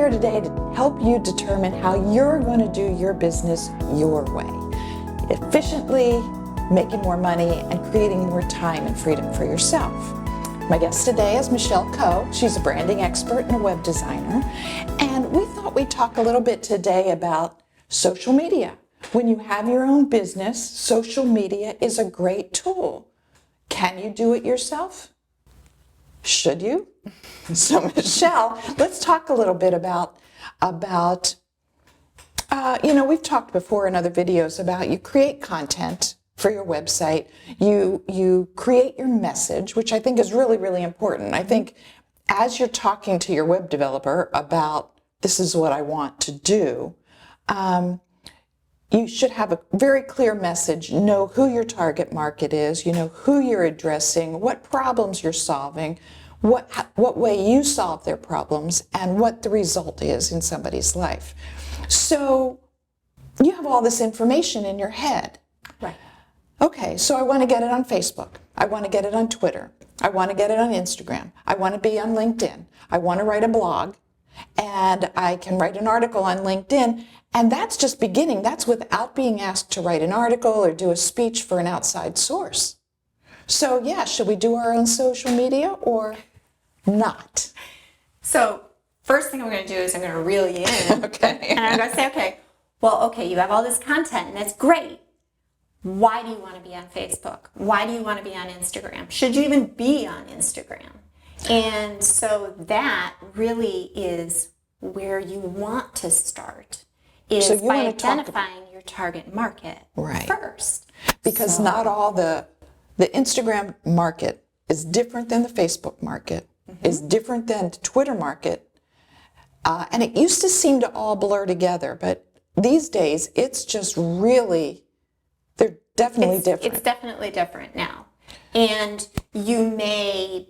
here today to help you determine how you're going to do your business your way, efficiently, making more money, and creating more time and freedom for yourself. My guest today is Michelle Coe. She's a branding expert and a web designer. And we thought we'd talk a little bit today about social media. When you have your own business, social media is a great tool. Can you do it yourself? Should you? So Michelle, let's talk a little bit about we've talked before in other videos about you create content for your website. You create your message, which I think is really, really important. I think as you're talking to your web developer about this is what I want to do, you should have a very clear message, know who your target market is, you know who you're addressing, what problems you're solving, what way you solve their problems, and what the result is in somebody's life. So you have all this information in your head. Right. Okay, so I want to get it on Facebook. I want to get it on Twitter. I want to get it on Instagram. I want to be on LinkedIn. I want to write a blog. And I can write an article on LinkedIn. And that's just beginning. That's without being asked to write an article or do a speech for an outside source. So yeah, should we do our own social media or not? So first thing I'm going to do is I'm going to reel you in. Okay. And I'm going to say, okay, you have all this content and that's great. Why do you want to be on Facebook? Why do you want to be on Instagram? Should you even be on Instagram? And so that really is where you want to start, is So you by want to talk identifying your target market Right. first. Because not all the Instagram market is different than the Facebook market, is different than the Twitter market. And it used to seem to all blur together, but these days it's just really, they're definitely different. It's definitely different now. And you may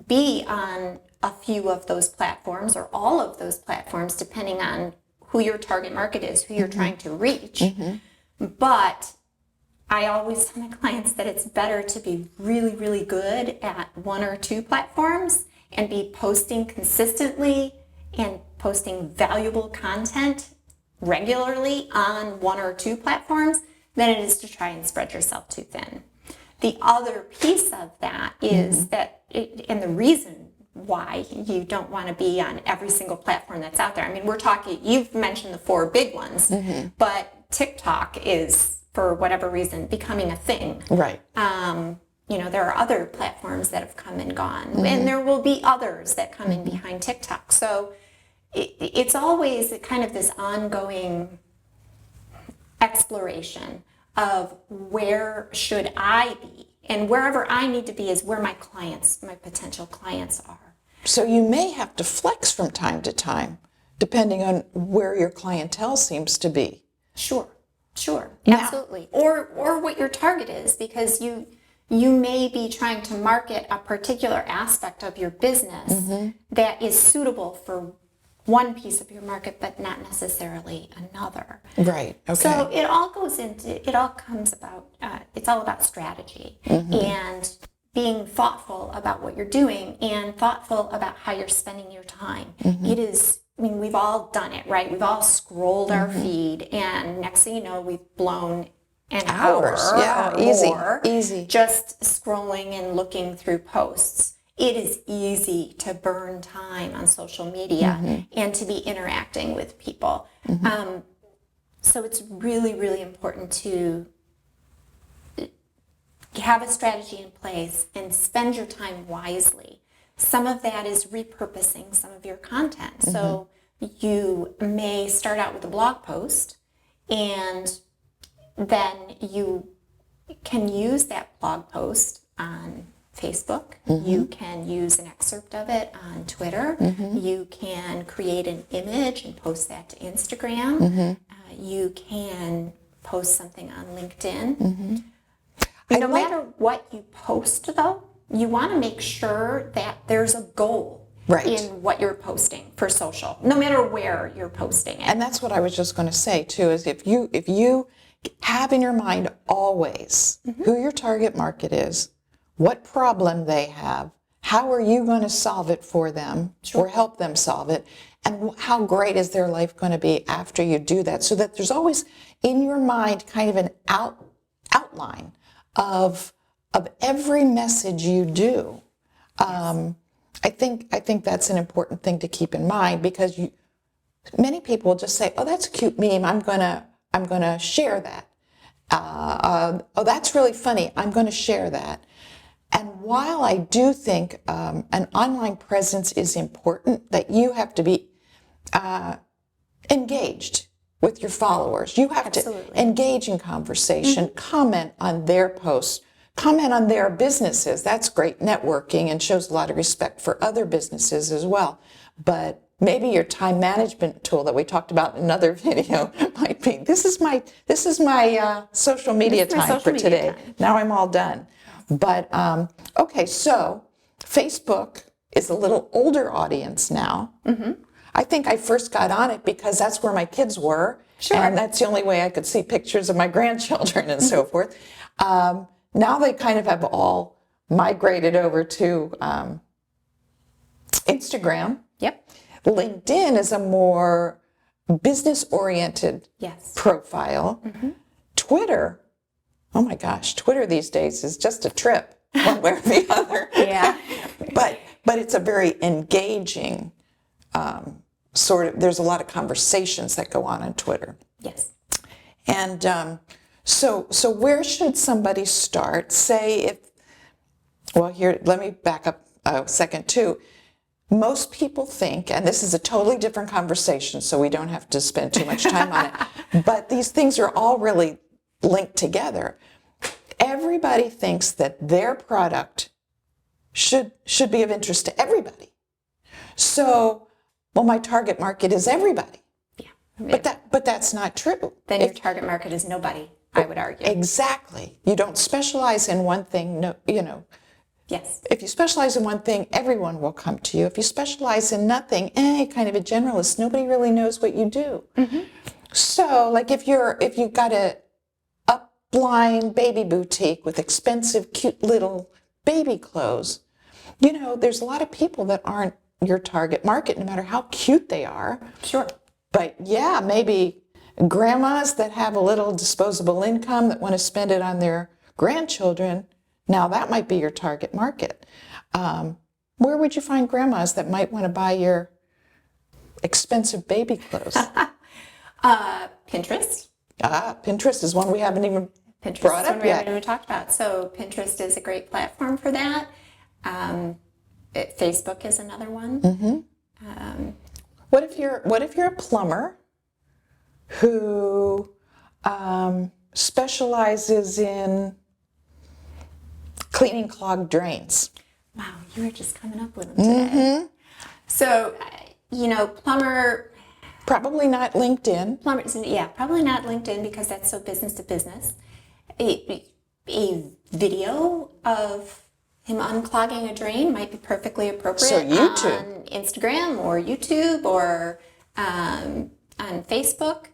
be on a few of those platforms or all of those platforms, depending on who your target market is, who you're trying to reach. But I always tell my clients that it's better to be really, really good at one or two platforms and be posting consistently and posting valuable content regularly on one or two platforms than it is to try and spread yourself too thin. The other piece of that is and the reason why you don't want to be on every single platform that's out there. I mean, you've mentioned the four big ones, but TikTok is, for whatever reason, becoming a thing. Right. There are other platforms that have come and gone, and there will be others that come in behind TikTok. So it's always kind of this ongoing exploration of where should I be, and wherever I need to be is where my potential clients are. So you may have to flex from time to time, depending on where your clientele seems to be. Sure, absolutely. Or what your target is, because you may be trying to market a particular aspect of your business that is suitable for one piece of your market, but not necessarily another. Right. Okay. So it's all about strategy and being thoughtful about what you're doing and thoughtful about how you're spending your time. It is, we've all done it, right? We've all scrolled our feed, and next thing you know, we've blown an hour or easy. Just scrolling and looking through posts. It is easy to burn time on social media and to be interacting with people. So it's really, really important to have a strategy in place and spend your time wisely. Some of that is repurposing some of your content. So you may start out with a blog post, and then you can use that blog post on Facebook. You can use an excerpt of it on Twitter. You can create an image and post that to Instagram. You can post something on LinkedIn. No matter what you post, though, you want to make sure that there's a goal in what you're posting for social, no matter where you're posting it. And that's what I was just going to say, too, is if you have in your mind always who your target market is, what problem they have, how are you going to solve it for them or help them solve it, And how great is their life going to be after you do that? So that there's always in your mind kind of an outline of every message you do. I think that's an important thing to keep in mind, because many people just say, "Oh, that's a cute meme. I'm gonna share that. Oh, that's really funny. I'm going to share that." And while I do think an online presence is important, that you have to be engaged with your followers. You have Absolutely. to engage in conversation, comment on their posts, comment on their businesses. That's great networking and shows a lot of respect for other businesses as well. But maybe your time management tool that we talked about in another video might be, this is my social media This is my time social for media today. time. Now I'm all done. But okay, so Facebook is a little older audience now. I think I first got on it because that's where my kids were. Sure. And that's the only way I could see pictures of my grandchildren and so forth. Now they kind of have all migrated over to Instagram. Yep. LinkedIn is a more business-oriented Yes. profile. Twitter, oh my gosh, Twitter these days is just a trip, one way or the other. Yeah. But it's a very engaging sort of, there's a lot of conversations that go on Twitter. Yes. And so where should somebody start? Say here, let me back up a second too. Most people think, and this is a totally different conversation, so we don't have to spend too much time on it, but these things are all really linked together. Everybody thinks that their product should be of interest to everybody. So, well, my target market is everybody. Yeah. But that's not true. Then your target market is nobody, I would argue. Exactly. You don't specialize in one thing. No, Yes. if you specialize in one thing, everyone will come to you. If you specialize in nothing, kind of a generalist, nobody really knows what you do. So, like if you've got a upline baby boutique with expensive, cute little baby clothes, there's a lot of people that aren't your target market, no matter how cute they are. Sure. But yeah, maybe grandmas that have a little disposable income that want to spend it on their grandchildren, now that might be your target market. Where would you find grandmas that might want to buy your expensive baby clothes? Pinterest. Pinterest is one we haven't even Pinterest brought is up one we yet. haven't even talked about. So Pinterest is a great platform for that. Facebook is another one. What if you're a plumber who specializes in cleaning clogged drains? Wow, you were just coming up with them today. So, plumber, Probably not LinkedIn. probably not LinkedIn because that's so business to business. A video of him unclogging a drain might be perfectly appropriate So YouTube. on Instagram or YouTube or on Facebook.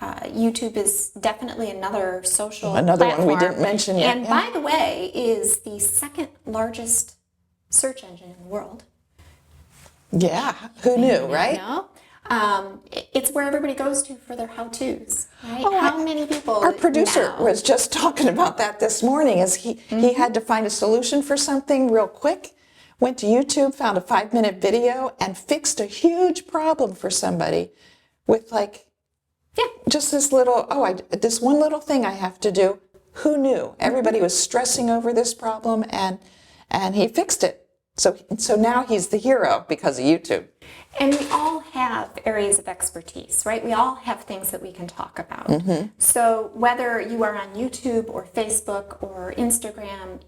YouTube is definitely another social Another one we platform. didn't mention yet, And yeah. by the way, is the second largest search engine in the world. Yeah, who knew, right? No, it's where everybody goes to for their how-tos. Right? Oh, How many people? Our producer now- was just talking about that this morning as he had to find a solution for something real quick, went to YouTube, found a 5-minute video, and fixed a huge problem for somebody with just this little, this one little thing I have to do. Who knew? Everybody was stressing over this problem and he fixed it. So now he's the hero because of YouTube. And we all have areas of expertise, right? We all have things that we can talk about. So whether you are on YouTube or Facebook or Instagram,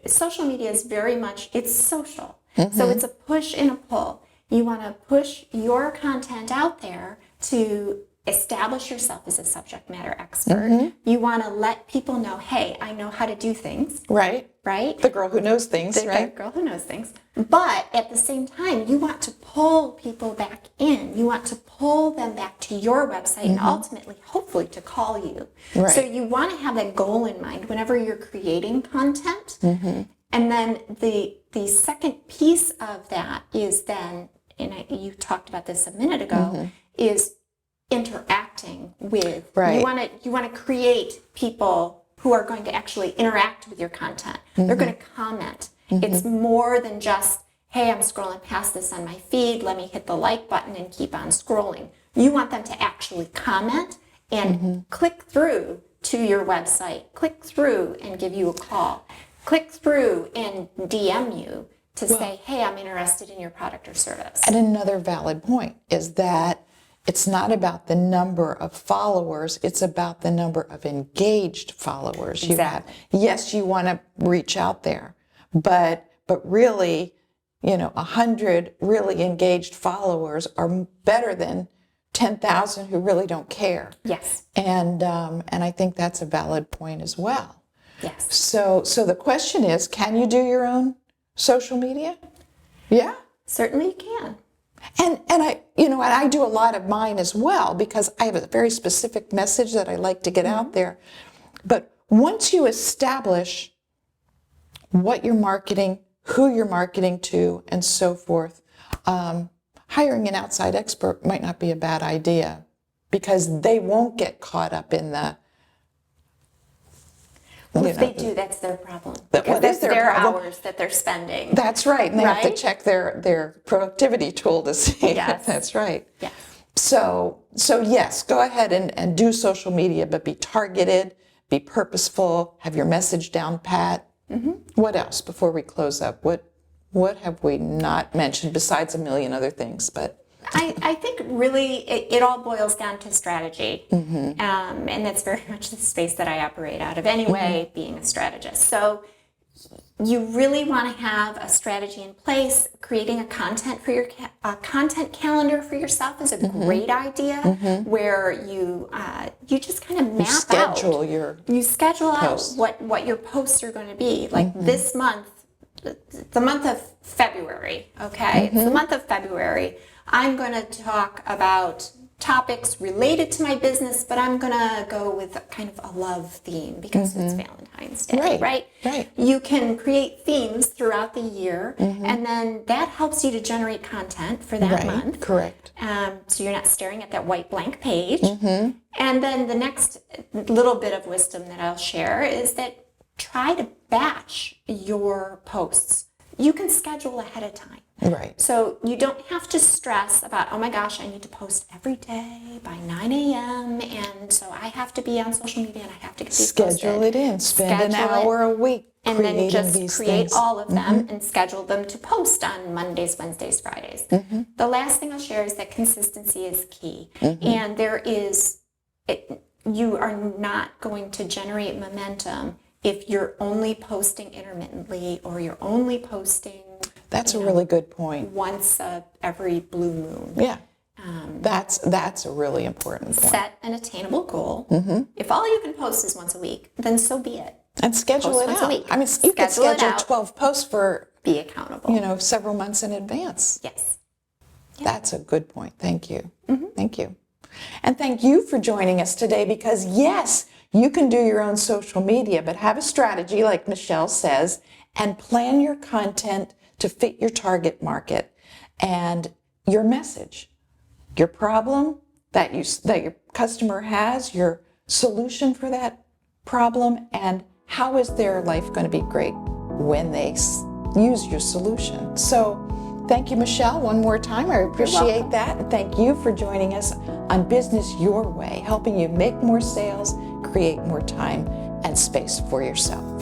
social media is very much, it's social. So it's a push and a pull. You want to push your content out there to establish yourself as a subject matter expert. You want to let people know, hey, I know how to do things, Right? right? The girl who knows things, The right? girl who knows things. But at the same time, you want to pull people back in. You want to pull them back to your website and ultimately, hopefully, to call you. Right. So you want to have that goal in mind whenever you're creating content. And then the second piece of that is then you talked about this a minute ago, is interacting with. Right. You want to create people who are going to actually interact with your content. They're going to comment. It's more than just, hey, I'm scrolling past this on my feed, let me hit the like button and keep on scrolling. You want them to actually comment and click through to your website, click through and give you a call, click through and DM you to say, hey, I'm interested in your product or service. And another valid point is that it's not about the number of followers, it's about the number of engaged followers you have. Yes, you want to reach out there, but really, 100 really engaged followers are better than 10,000 who really don't care. Yes. And I think that's a valid point as well. Yes. So the question is, can you do your own social media? Yeah. Certainly you can. And I do a lot of mine as well because I have a very specific message that I like to get out there. But once you establish what you're marketing, who you're marketing to, and so forth, hiring an outside expert might not be a bad idea because they won't get caught up in the. If they do, that's their problem. What Because is that's their their problem? hours that they're spending. That's right, and they have to Right? check their productivity tool to see. Yes. That's right. Yes. So yes, go ahead and do social media, but be targeted, be purposeful, have your message down pat. What else before we close up? What have we not mentioned besides a million other things? But I think really it all boils down to strategy. And that's very much the space that I operate out of anyway, being a strategist. So you really want to have a strategy in place. Creating a content for your content calendar for yourself is a great idea where you just kind of map schedule out. your You schedule posts. out what your posts are going to be. Like this month, the month of February, okay? It's the month of February. I'm going to talk about topics related to my business, but I'm going to go with kind of a love theme because it's Valentine's Day, Right. You can create themes throughout the year, and then that helps you to generate content for that month. Correct. So you're not staring at that white blank page. And then the next little bit of wisdom that I'll share is that try to batch your posts. You can schedule ahead of time. Right. So you don't have to stress about, oh my gosh, I need to post every day by 9 a.m. And so I have to be on social media and I have to get these Schedule posted. it in. Spend an Schedule it, hour a week and then creating just these create things. all of them and schedule them to post on Mondays, Wednesdays, Fridays. The last thing I'll share is that consistency is key. And you are not going to generate momentum if you're only posting intermittently or you're only posting That's a really good point. once every blue moon. Yeah. That's a really important point. Set an attainable goal. If all you can post is once a week, then so be it. And schedule Post it once a out. week. I mean, you could Schedule it schedule out. 12 posts for, Be accountable. several months in advance. Yes. That's a good point. Thank you. Thank you. And thank you for joining us today because, yes, you can do your own social media, but have a strategy, like Michelle says, and plan your content to fit your target market and your message, your problem that your customer has, your solution for that problem, and how is their life going to be great when they use your solution. So thank you, Michelle, one more time. I appreciate that. And thank you for joining us on Business Your Way, helping you make more sales, create more time and space for yourself.